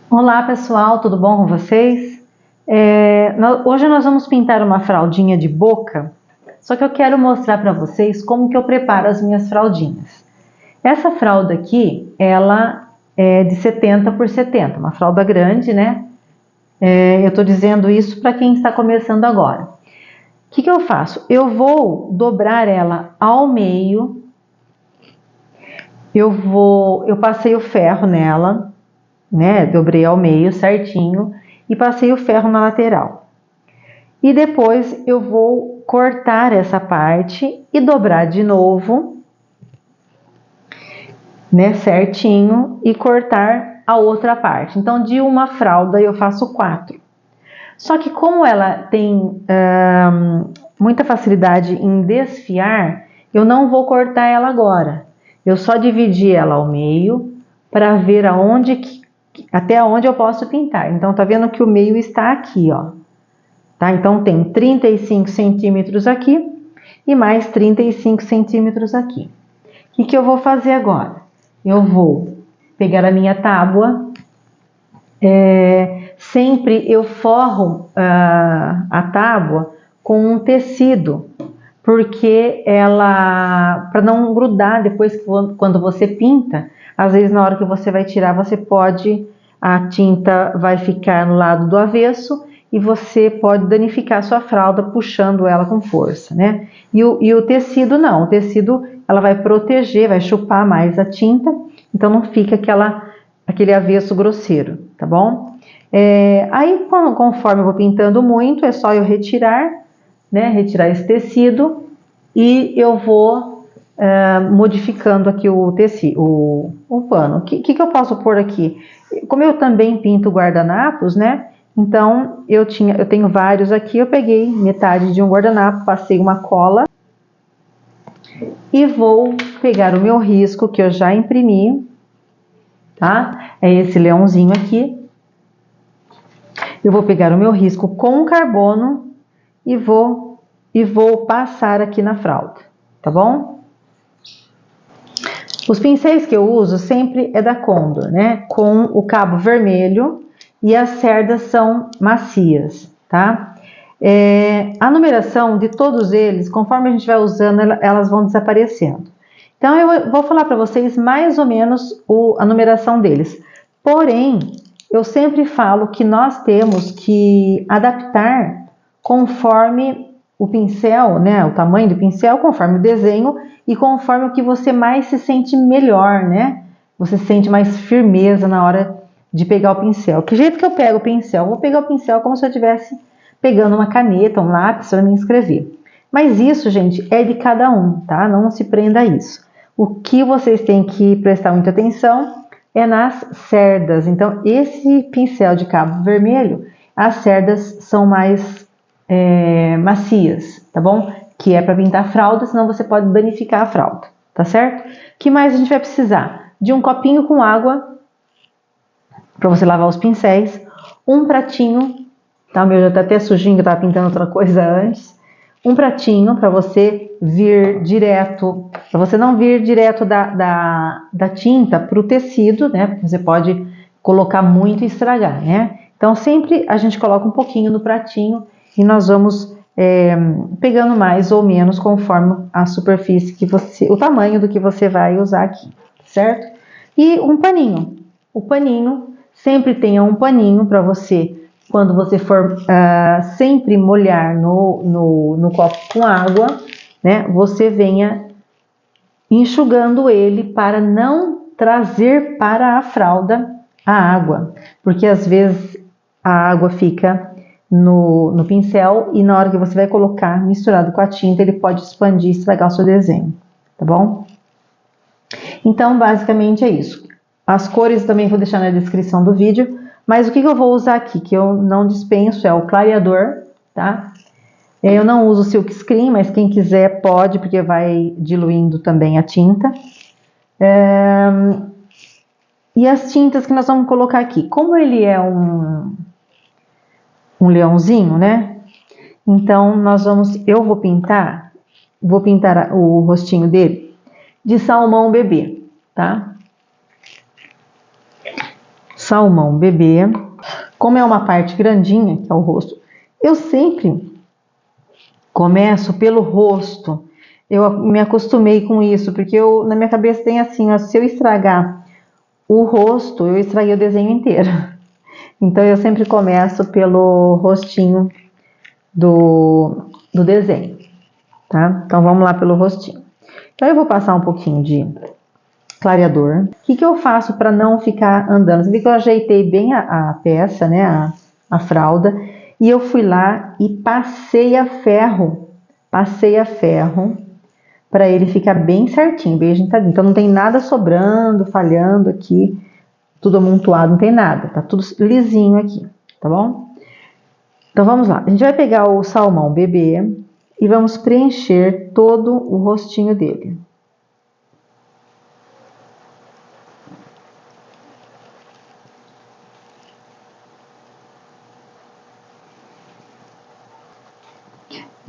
Olá pessoal, tudo bom com vocês? Hoje nós vamos pintar uma fraldinha de boca, só que eu quero mostrar para vocês como que eu preparo as minhas fraldinhas. Essa fralda aqui, ela é de 70 por 70, uma fralda grande, né? Eu estou dizendo isso para quem está começando agora. O que eu faço? Eu vou dobrar ela ao meio, eu passei o ferro nela, né? Dobrei ao meio certinho e passei o ferro na lateral. E depois eu vou cortar essa parte e dobrar de novo, né? Certinho e cortar a outra parte. Então, de uma fralda eu faço 4. Só que como ela tem muita facilidade em desfiar, eu não vou cortar ela agora. Eu só dividi ela ao meio para ver até onde eu posso pintar. Então, tá vendo que o meio está aqui, ó. Tá? Então, tem 35 centímetros aqui e mais 35 centímetros aqui. O que eu vou fazer agora? Eu vou pegar a minha tábua, sempre eu forro a tábua com um tecido, porque ela, para não grudar depois quando você pinta, às vezes na hora que você vai tirar, a tinta vai ficar no lado do avesso e você pode danificar a sua fralda puxando ela com força, né? E o tecido não, o tecido ela vai proteger, vai chupar mais a tinta, então não fica aquele avesso grosseiro, tá bom? Aí conforme eu vou pintando muito, é só eu retirar, né? Retirar esse tecido e eu vou modificando aqui o tecido, o pano. O que eu posso pôr aqui? Como eu também pinto guardanapos, né? Então eu tenho vários aqui, eu peguei metade de um guardanapo, passei uma cola e vou pegar o meu risco que eu já imprimi, tá? É esse leãozinho aqui. Eu vou pegar o meu risco com carbono e vou passar aqui na fralda, tá bom? Os pincéis que eu uso sempre é da Condor, né? Com o cabo vermelho e as cerdas são macias, tá? A numeração de todos eles, conforme a gente vai usando, elas vão desaparecendo. Então eu vou falar para vocês mais ou menos a numeração deles. Porém, eu sempre falo que nós temos que adaptar conforme o pincel, né? O tamanho do pincel, conforme o desenho e conforme o que você mais se sente melhor, né? Você sente mais firmeza na hora de pegar o pincel. Que jeito que eu pego o pincel? Eu vou pegar o pincel como se eu estivesse pegando uma caneta, um lápis para me escrever. Mas isso, gente, é de cada um, tá? Não se prenda a isso. O que vocês têm que prestar muita atenção é nas cerdas. Então, esse pincel de cabo vermelho, as cerdas são mais macias, tá bom? Que é para pintar fralda, senão você pode danificar a fralda, tá certo? O que mais a gente vai precisar? De um copinho com água para você lavar os pincéis, um pratinho, tá? O meu já tá até sujinho, que eu tava pintando outra coisa antes. Um pratinho para você vir direto, para você não vir direto da tinta para o tecido, né? Porque você pode colocar muito e estragar, né? Então sempre a gente coloca um pouquinho no pratinho e nós vamos pegando mais ou menos conforme a superfície o tamanho do que você vai usar aqui, certo? E um paninho. O paninho, sempre tenha um paninho para você, quando você for sempre molhar no copo com água, né? Você venha enxugando ele para não trazer para a fralda a água, porque às vezes a água fica no pincel e na hora que você vai colocar misturado com a tinta, ele pode expandir e estragar o seu desenho, tá bom? Então, basicamente é isso. As cores também vou deixar na descrição do vídeo, mas o que eu vou usar aqui, que eu não dispenso, é o clareador, tá? Eu não uso silk screen, mas quem quiser pode, porque vai diluindo também a tinta. E as tintas que nós vamos colocar aqui. Como ele é um leãozinho, né? Então, eu vou pintar o rostinho dele de salmão bebê, tá? salmão bebê. Como é uma parte grandinha, que é o rosto, eu sempre começo pelo rosto. Eu me acostumei com isso, porque na minha cabeça tem assim, ó, se eu estragar o rosto, eu estraguei o desenho inteiro. Então eu sempre começo pelo rostinho do desenho, tá? Então vamos lá pelo rostinho. Então eu vou passar um pouquinho de clareador. O que eu faço para não ficar andando? Você vê que eu ajeitei bem a peça, né? A fralda. E eu fui lá e passei a ferro para ele ficar bem certinho, bem ajeitadinho. Então não tem nada sobrando, falhando aqui, tudo amontoado, não tem nada. Tá tudo lisinho aqui, tá bom? Então vamos lá. A gente vai pegar o salmão bebê e vamos preencher todo o rostinho dele.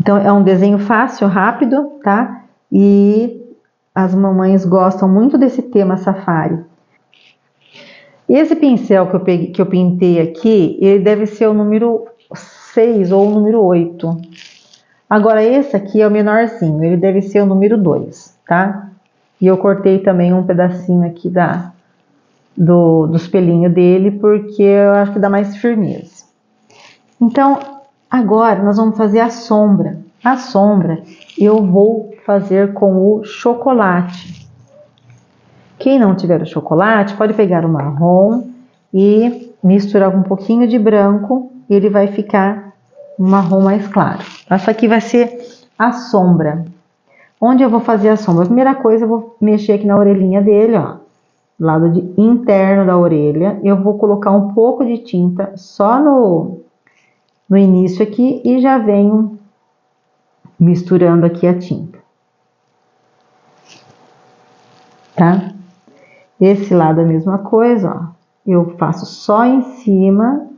Então é um desenho fácil, rápido, tá? E as mamães gostam muito desse tema safari. Esse pincel que eu pintei aqui, ele deve ser o número 6 ou o número 8. Agora esse aqui é o menorzinho, ele deve ser o número 2, tá? E eu cortei também um pedacinho aqui dos pelinhos dele, porque eu acho que dá mais firmeza. Então, agora nós vamos fazer a sombra. A sombra eu vou fazer com o chocolate. Quem não tiver o chocolate, pode pegar o marrom e misturar com um pouquinho de branco, e ele vai ficar um marrom mais claro. Essa aqui vai ser a sombra. Onde eu vou fazer a sombra? A primeira coisa, eu vou mexer aqui na orelhinha dele, ó. Lado interno da orelha. Eu vou colocar um pouco de tinta só no início aqui e já venho misturando aqui a tinta. Tá? Esse lado é a mesma coisa, ó. Eu faço só em cima,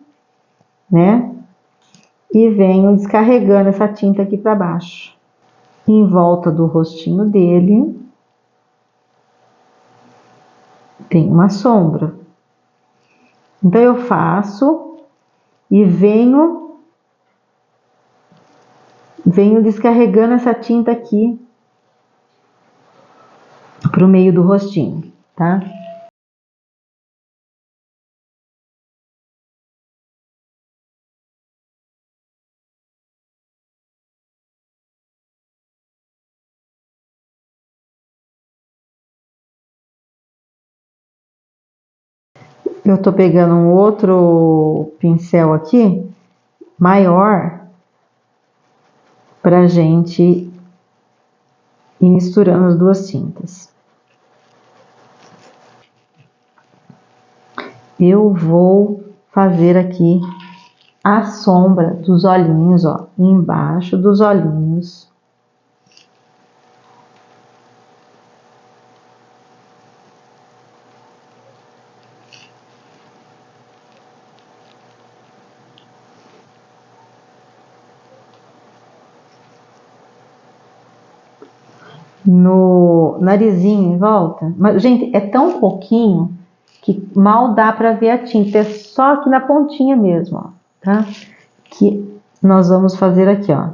né? E venho descarregando essa tinta aqui para baixo. Em volta do rostinho dele tem uma sombra. Então eu faço e venho descarregando essa tinta aqui pro meio do rostinho, tá? Eu tô pegando um outro pincel aqui, maior, pra gente ir misturando as duas tintas. Eu vou fazer aqui a sombra dos olhinhos, ó, embaixo dos olhinhos. No narizinho em volta. Mas, gente, é tão pouquinho que mal dá para ver a tinta. É só aqui na pontinha mesmo, ó, tá? Que nós vamos fazer aqui, ó.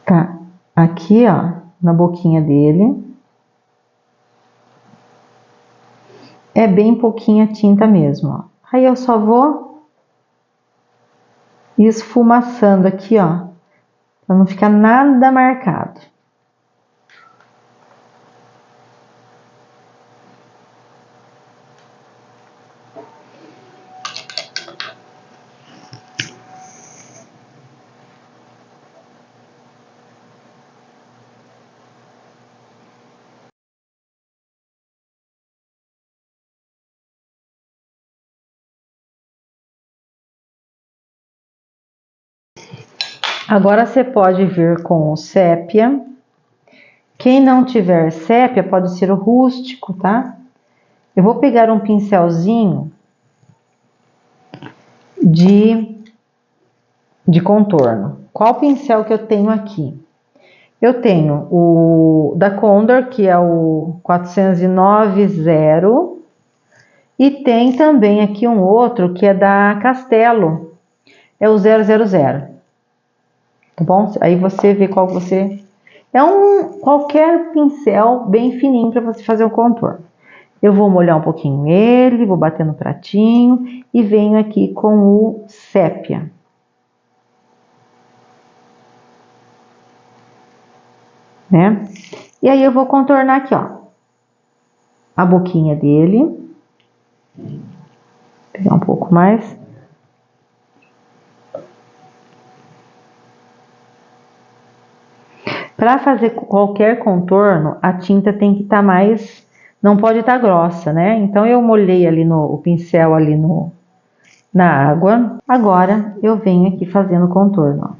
Tá, aqui, ó, na boquinha dele. É bem pouquinha tinta mesmo, ó. Aí eu só vou esfumaçando aqui, ó, para não ficar nada marcado. Agora você pode vir com o sépia. Quem não tiver sépia, pode ser o rústico, tá? Eu vou pegar um pincelzinho de contorno. Qual pincel que eu tenho aqui? Eu tenho o da Condor, que é o 409-0, e tem também aqui um outro que é da Castelo, é o 000, tá bom? Aí você vê qual você... É qualquer pincel bem fininho para você fazer o contorno. Eu vou molhar um pouquinho ele, vou bater no pratinho e venho aqui com o sépia. Né? E aí eu vou contornar aqui, ó, a boquinha dele. Vou pegar um pouco mais. Para fazer qualquer contorno, a tinta tem que estar mais... Não pode estar grossa, né? Então eu molhei ali o pincel ali na água. Agora eu venho aqui fazendo o contorno, ó.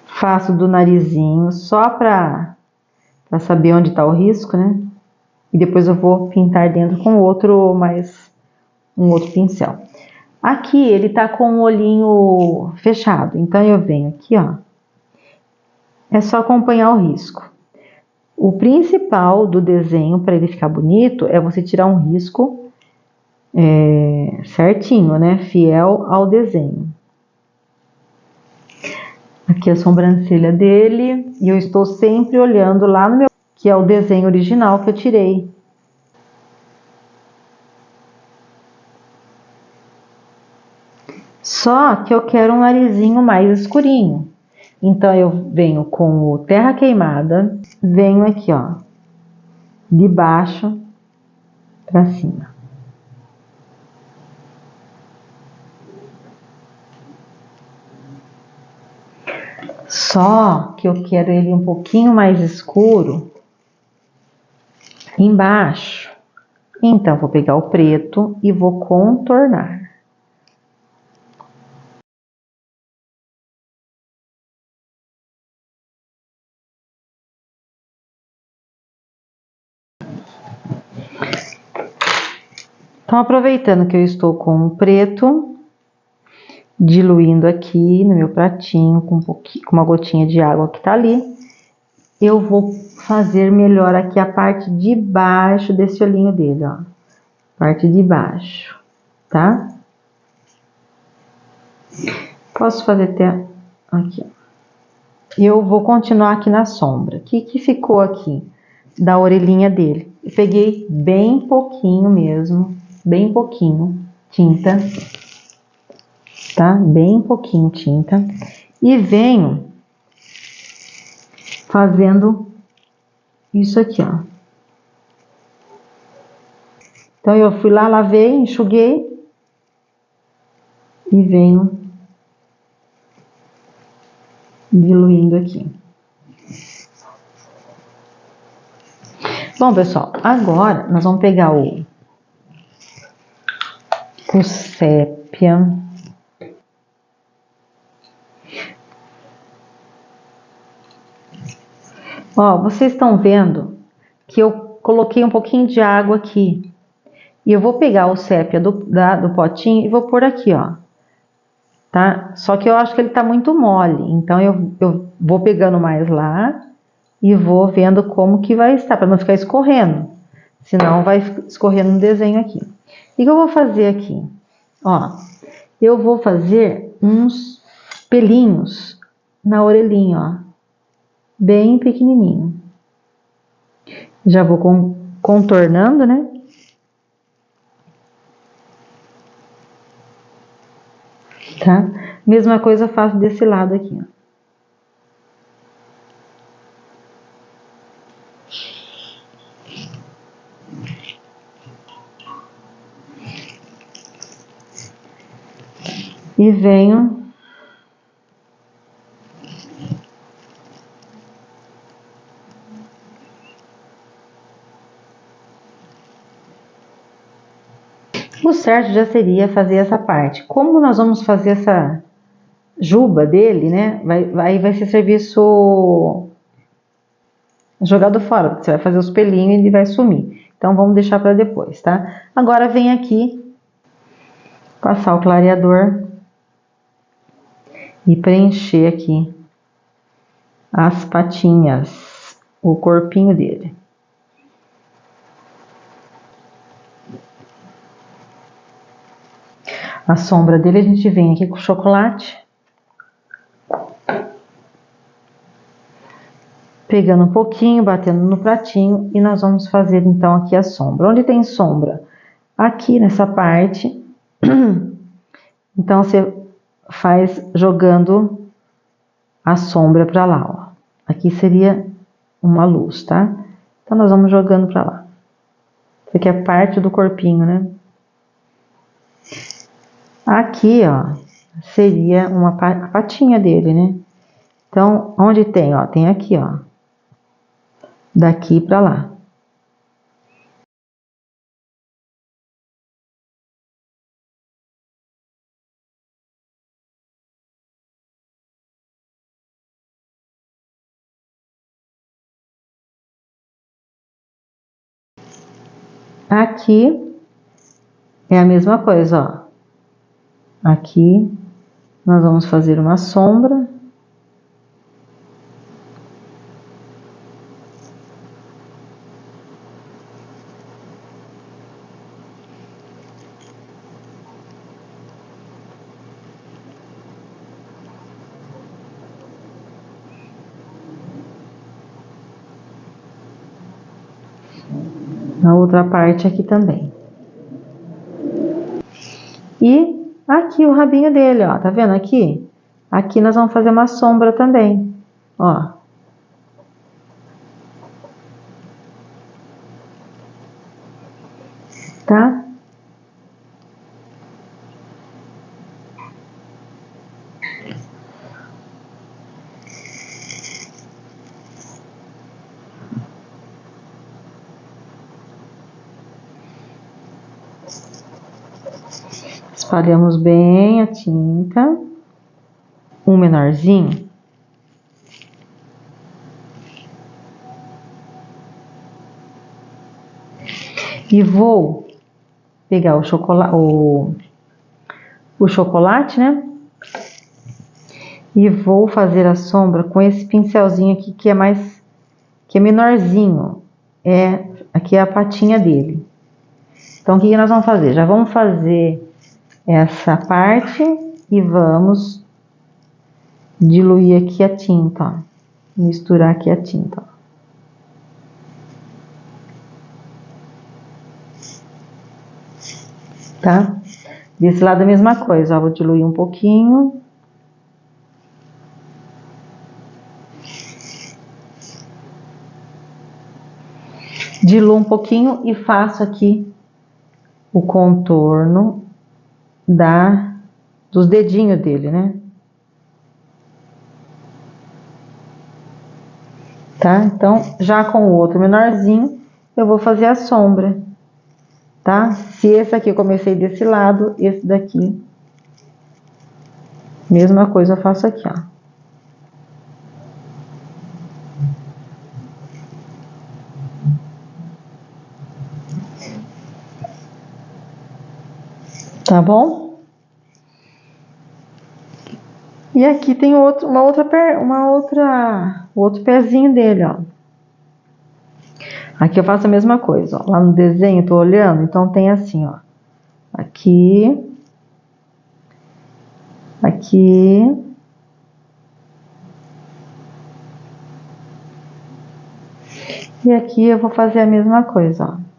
Faço do narizinho só para saber onde está o risco, né? E depois eu vou pintar dentro com um outro pincel. Aqui ele tá com o olhinho fechado, então eu venho aqui, ó. É só acompanhar o risco. O principal do desenho para ele ficar bonito é você tirar um risco certinho, né? Fiel ao desenho. Aqui a sobrancelha dele, e eu estou sempre olhando lá no meu, que é o desenho original que eu tirei. Só que eu quero um narizinho mais escurinho. Então eu venho com o terra queimada, venho aqui, ó, de baixo para cima. Só que eu quero ele um pouquinho mais escuro embaixo. Então vou pegar o preto e vou contornar. Então, aproveitando que eu estou com o preto, diluindo aqui no meu pratinho com uma gotinha de água que tá ali, eu vou fazer melhor aqui a parte de baixo desse olhinho dele, ó. Parte de baixo, tá? Posso fazer até aqui, ó. Eu vou continuar aqui na sombra. O que ficou aqui da orelhinha dele? Eu peguei bem pouquinho mesmo, bem pouquinho tinta, tá? Bem pouquinho tinta. E venho fazendo isso aqui, ó. Então eu fui lá, lavei, enxuguei e venho diluindo aqui. Bom, pessoal, agora nós vamos pegar o sépia. Ó, vocês estão vendo que eu coloquei um pouquinho de água aqui. E eu vou pegar o sépia do potinho e vou pôr aqui, ó. Tá? Só que eu acho que ele tá muito mole. Então eu vou pegando mais lá e vou vendo como que vai estar, para não ficar escorrendo. Senão vai escorrendo no desenho aqui. O que eu vou fazer aqui? Ó, eu vou fazer uns pelinhos na orelhinha, ó. Bem pequenininho. Já vou contornando, né? Tá? Mesma coisa eu faço desse lado aqui, ó. E venho o certo já seria fazer essa parte. Como nós vamos fazer essa juba dele, né? Vai ser serviço jogado fora, porque você vai fazer os pelinhos e ele vai sumir. Então vamos deixar para depois, tá? Agora vem aqui passar o clareador e preencher aqui as patinhas, o corpinho dele. A sombra dele a gente vem aqui com chocolate, pegando um pouquinho, batendo no pratinho, e nós vamos fazer então aqui a sombra. Onde tem sombra? Aqui nessa parte. Então você faz jogando a sombra para lá, ó. Aqui seria uma luz, tá? Então nós vamos jogando para lá. Isso aqui é parte do corpinho, né? Aqui, ó, seria a patinha dele, né? Então, onde tem, ó, tem aqui, ó, daqui para lá. Aqui é a mesma coisa, ó. Aqui nós vamos fazer uma sombra. Na outra parte aqui também. E aqui o rabinho dele, ó, tá vendo aqui? Aqui nós vamos fazer uma sombra também, ó. Tá? Espalhamos bem a tinta. Um menorzinho. E vou pegar o chocolate, né? E vou fazer a sombra com esse pincelzinho aqui que é menorzinho. Aqui é a patinha dele. Então o que nós vamos fazer? Já vamos fazer essa parte e vamos diluir aqui a tinta, ó. Misturar aqui a tinta, ó. Tá? Desse lado a mesma coisa, ó. Vou diluir um pouquinho. Diluo um pouquinho e faço aqui o contorno dos dedinhos dele, né? Tá? Então, já com o outro menorzinho, eu vou fazer a sombra, tá? Se esse aqui eu comecei desse lado, esse daqui, mesma coisa eu faço aqui, ó. Tá bom? E aqui tem o outro pezinho dele, ó. Aqui eu faço a mesma coisa, ó. Lá no desenho, tô olhando, então tem assim, ó. Aqui. Aqui. E aqui eu vou fazer a mesma coisa, ó.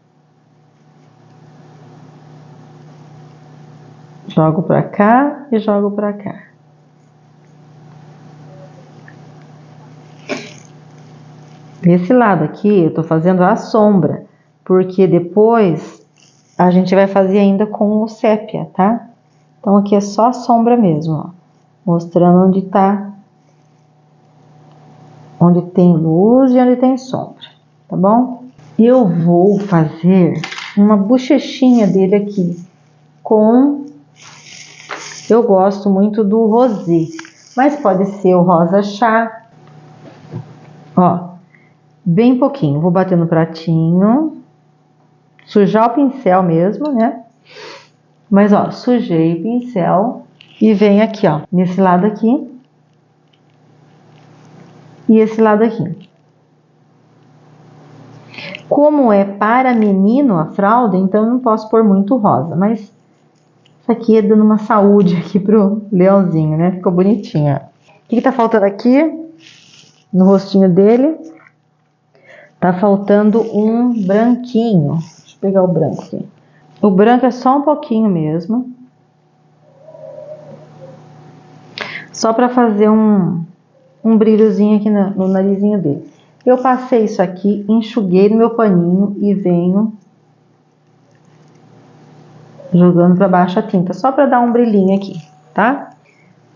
Jogo pra cá e jogo pra cá. Desse lado aqui, eu tô fazendo a sombra, porque depois a gente vai fazer ainda com o sépia, tá? Então aqui é só a sombra mesmo, ó. Mostrando onde tá, onde tem luz e onde tem sombra, tá bom? Eu vou fazer uma bochechinha dele aqui eu gosto muito do rosé, mas pode ser o rosa chá, ó. Bem pouquinho, vou bater no pratinho, sujar o pincel mesmo, né? Mas, ó, sujei o pincel e venho aqui, ó, nesse lado aqui e esse lado aqui. Como é para menino a fralda, então eu não posso pôr muito rosa, mas isso aqui é dando uma saúde aqui pro leãozinho, né? Ficou bonitinha. O que tá faltando aqui no rostinho dele? Tá faltando um branquinho. Deixa eu pegar o branco aqui. O branco é só um pouquinho mesmo. Só para fazer um brilhozinho aqui no narizinho dele. Eu passei isso aqui, enxuguei no meu paninho e venho jogando para baixo a tinta, só para dar um brilhinho aqui, tá?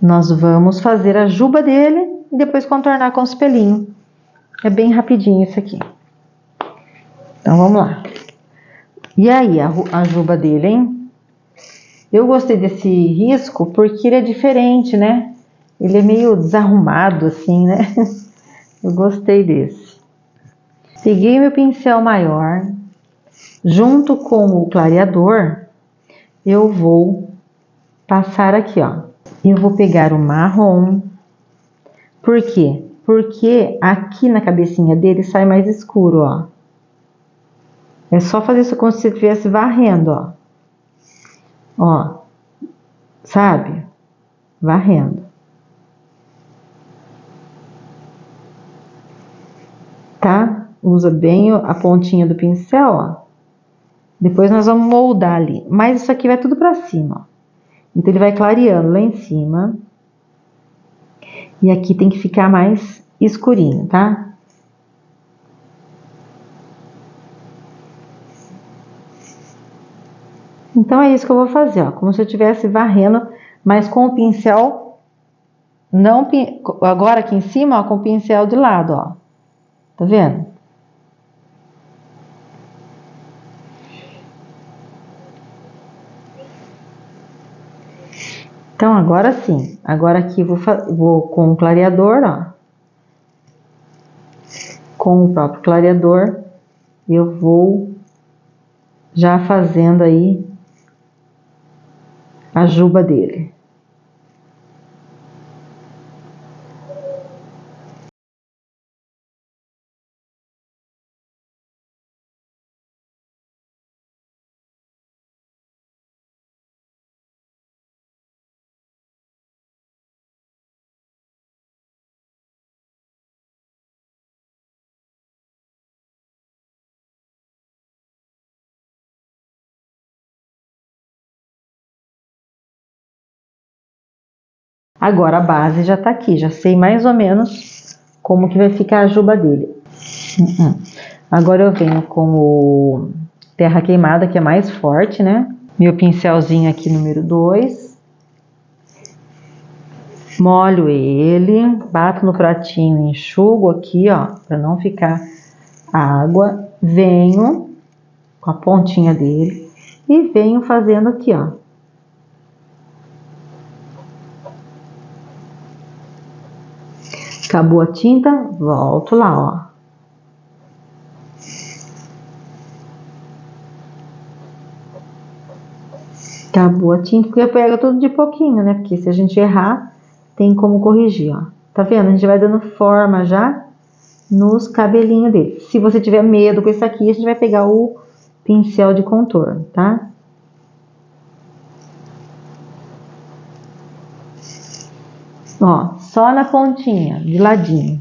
Nós vamos fazer a juba dele e depois contornar com os pelinhos. É bem rapidinho isso aqui. Então vamos lá. E aí, a juba dele, hein? Eu gostei desse risco porque ele é diferente, né? Ele é meio desarrumado assim, né? Eu gostei desse. Peguei meu pincel maior, junto com o clareador, eu vou passar aqui, ó. Eu vou pegar o marrom. Por quê? Porque aqui na cabecinha dele sai mais escuro, ó. É só fazer isso como se você estivesse varrendo, ó. Ó, sabe? Varrendo. Tá? Usa bem a pontinha do pincel, ó. Depois nós vamos moldar ali. Mas isso aqui vai tudo pra cima, ó. Então ele vai clareando lá em cima. E aqui tem que ficar mais escurinho, tá? Então é isso que eu vou fazer, ó. Como se eu estivesse varrendo, mas com o pincel, não, agora aqui em cima, ó, com o pincel de lado, ó. Tá vendo? Então agora sim, agora aqui vou com o clareador, ó. Com o próprio clareador, eu vou já fazendo aí a juba dele. Agora a base já tá aqui, já sei mais ou menos como que vai ficar a juba dele. Agora eu venho com o terra queimada, que é mais forte, né? Meu pincelzinho aqui número 2. Molho ele, bato no pratinho, enxugo aqui, ó, para não ficar água. Venho com a pontinha dele e venho fazendo aqui, ó. Acabou a tinta, volto lá, ó. Acabou a tinta, porque eu pego tudo de pouquinho, né? Porque se a gente errar, tem como corrigir, ó. Tá vendo? A gente vai dando forma já nos cabelinhos dele. Se você tiver medo com isso aqui, a gente vai pegar o pincel de contorno, tá? Ó, só na pontinha, de ladinho.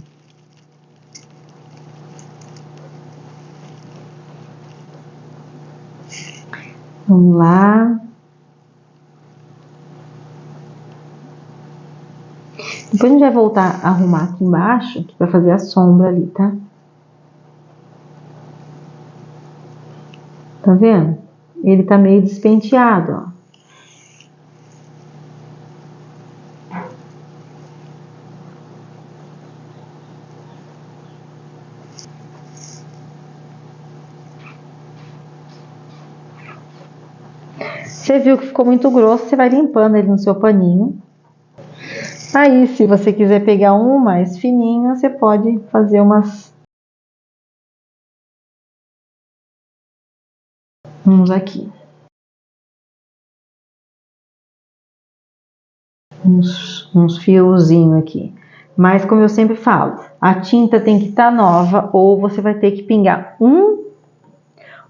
Vamos lá. Depois a gente vai voltar a arrumar aqui embaixo, que vai fazer a sombra ali, tá? Tá vendo? Ele tá meio despenteado, ó. Você viu que ficou muito grosso, você vai limpando ele no seu paninho. Aí, se você quiser pegar um mais fininho, você pode fazer uns aqui. uns fiozinhos aqui. Mas como eu sempre falo, a tinta tem que estar nova ou você vai ter que pingar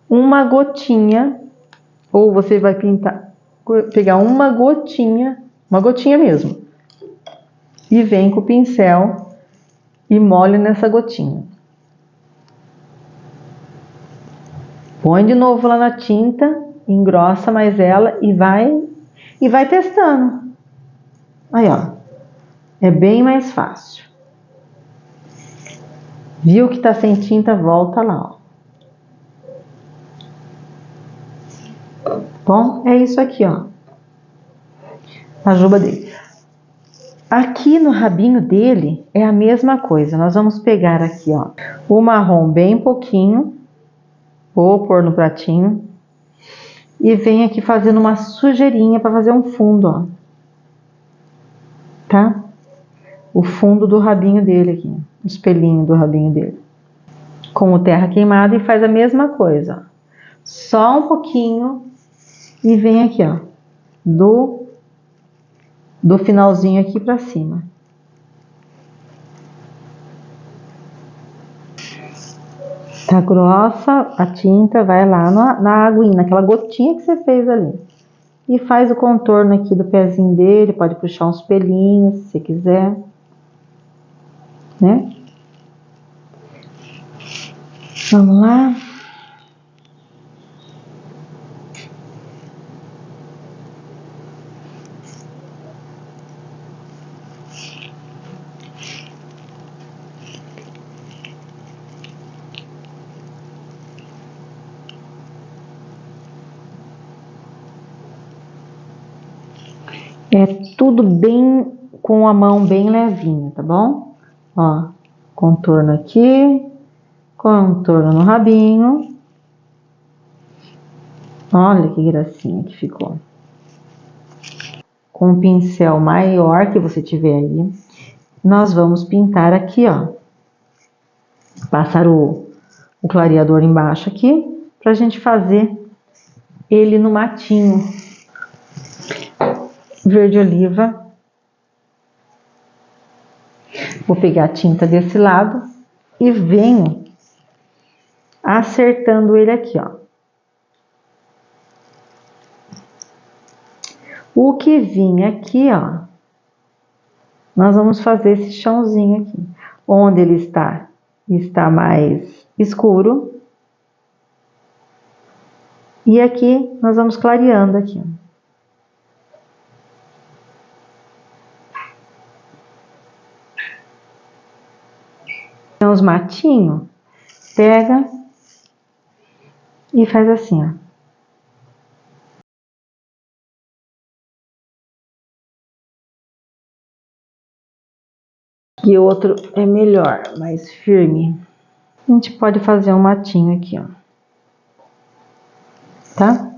uma gotinha, ou você vai pegar uma gotinha mesmo, e vem com o pincel e molha nessa gotinha. Põe de novo lá na tinta, engrossa mais ela e vai testando. Aí, ó, é bem mais fácil. Viu que tá sem tinta, volta lá, ó. Bom, é isso aqui, ó, a juba dele. Aqui no rabinho dele é a mesma coisa. Nós vamos pegar aqui, ó, o marrom bem pouquinho, vou pôr no pratinho e vem aqui fazendo uma sujeirinha para fazer um fundo, ó, tá? O fundo do rabinho dele aqui, o espelhinho do rabinho dele, com o terra queimada, e faz a mesma coisa, ó. Só um pouquinho e vem aqui, ó, do finalzinho aqui para cima. Tá grossa a tinta, vai lá na aguinha, naquela gotinha que você fez ali. E faz o contorno aqui do pezinho dele, pode puxar uns pelinhos, se quiser, né? Vamos lá. É tudo bem com a mão bem levinha, tá bom? Ó, contorno aqui, contorno no rabinho. Olha que gracinha que ficou. Com o pincel maior que você tiver aí, nós vamos pintar aqui, ó. Passar o clareador embaixo aqui, pra gente fazer ele no matinho verde oliva. Vou pegar a tinta desse lado e venho acertando ele aqui, ó. O que vinha aqui, ó, nós vamos fazer esse chãozinho aqui. Onde ele está mais escuro. E aqui nós vamos clareando aqui, ó. Então, os matinhos, pega e faz assim, ó. E o outro é melhor, mais firme. A gente pode fazer um matinho aqui, ó. Tá?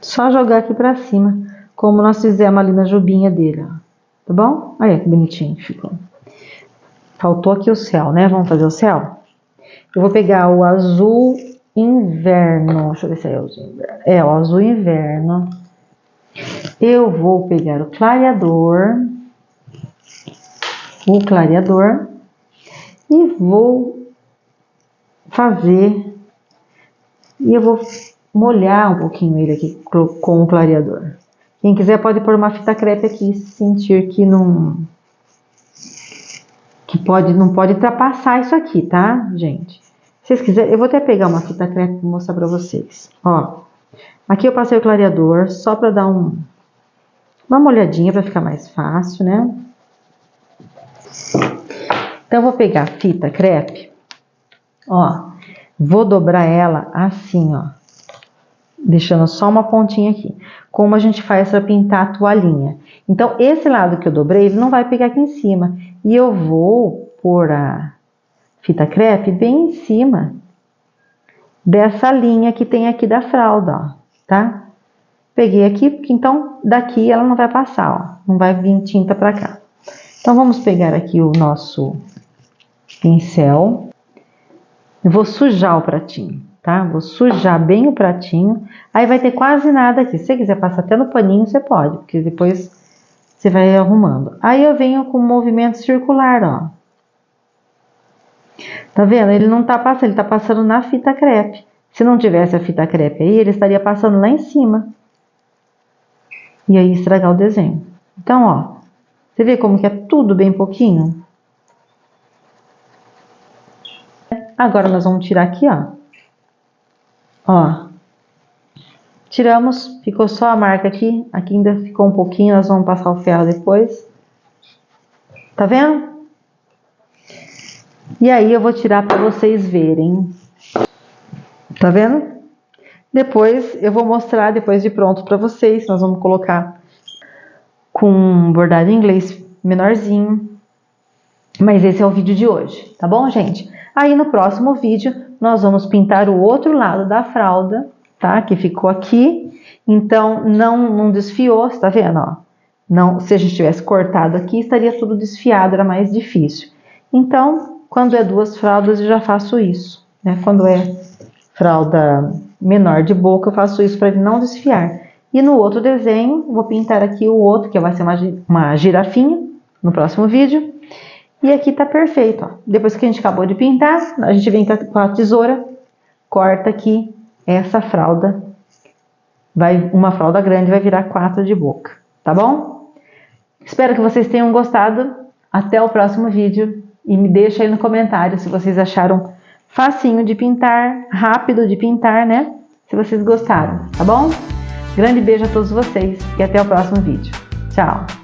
Só jogar aqui pra cima, como nós fizemos ali na jubinha dele, ó. Tá bom? Olha que bonitinho que ficou. Faltou aqui o céu, né? Vamos fazer o céu? Eu vou pegar o azul inverno. Deixa eu ver se é o azul inverno. É, o azul inverno. Eu vou pegar o clareador. E vou fazer. E eu vou molhar um pouquinho ele aqui com o clareador. Quem quiser pode pôr uma fita crepe aqui, se sentir que não pode ultrapassar isso aqui, tá, gente? Se vocês quiserem, eu vou até pegar uma fita crepe para mostrar para vocês. Ó, aqui eu passei o clareador só para dar uma molhadinha para ficar mais fácil, né? Então eu vou pegar a fita crepe, ó, vou dobrar ela assim, ó, deixando só uma pontinha aqui, como a gente faz para pintar a toalhinha. Então esse lado que eu dobrei, ele não vai pegar aqui em cima, e eu vou pôr a fita crepe bem em cima dessa linha que tem aqui da fralda, ó, tá? Peguei aqui, porque então daqui ela não vai passar, ó, não vai vir tinta pra cá. Então vamos pegar aqui o nosso pincel. Eu vou sujar o pratinho. tá? Vou sujar bem o pratinho. Aí vai ter quase nada aqui. Se você quiser passar até no paninho, você pode, porque depois você vai arrumando. Aí eu venho com um movimento circular, ó. Tá vendo? Ele não tá passando, ele tá passando na fita crepe. Se não tivesse a fita crepe aí, ele estaria passando lá em cima. E aí estragar o desenho. Então, ó, você vê como que é tudo bem pouquinho? Agora nós vamos tirar aqui, ó. Ó. Tiramos, ficou só a marca aqui. Aqui ainda ficou um pouquinho, nós vamos passar o ferro depois. Tá vendo? E aí eu vou tirar para vocês verem. Tá vendo? Depois eu vou mostrar, depois de pronto para vocês. Nós vamos colocar com um bordado em inglês menorzinho. Mas esse é o vídeo de hoje, tá bom, gente? Aí no próximo vídeo nós vamos pintar o outro lado da fralda, tá? Que ficou aqui. Então não desfiou, tá vendo, ó? Não, se a gente tivesse cortado aqui, estaria tudo desfiado, era mais difícil. Então, quando é duas fraldas, eu já faço isso, né? Quando é fralda menor de boca, eu faço isso para ele não desfiar. E no outro desenho, vou pintar aqui o outro, que vai ser uma girafinha, no próximo vídeo. E aqui tá perfeito, ó. Depois que a gente acabou de pintar, a gente vem com a tesoura, corta aqui essa fralda. Uma fralda grande vai virar 4 de boca, tá bom? Espero que vocês tenham gostado. Até o próximo vídeo. E me deixa aí no comentário se vocês acharam facinho de pintar, rápido de pintar, né? Se vocês gostaram, tá bom? Grande beijo a todos vocês e até o próximo vídeo. Tchau!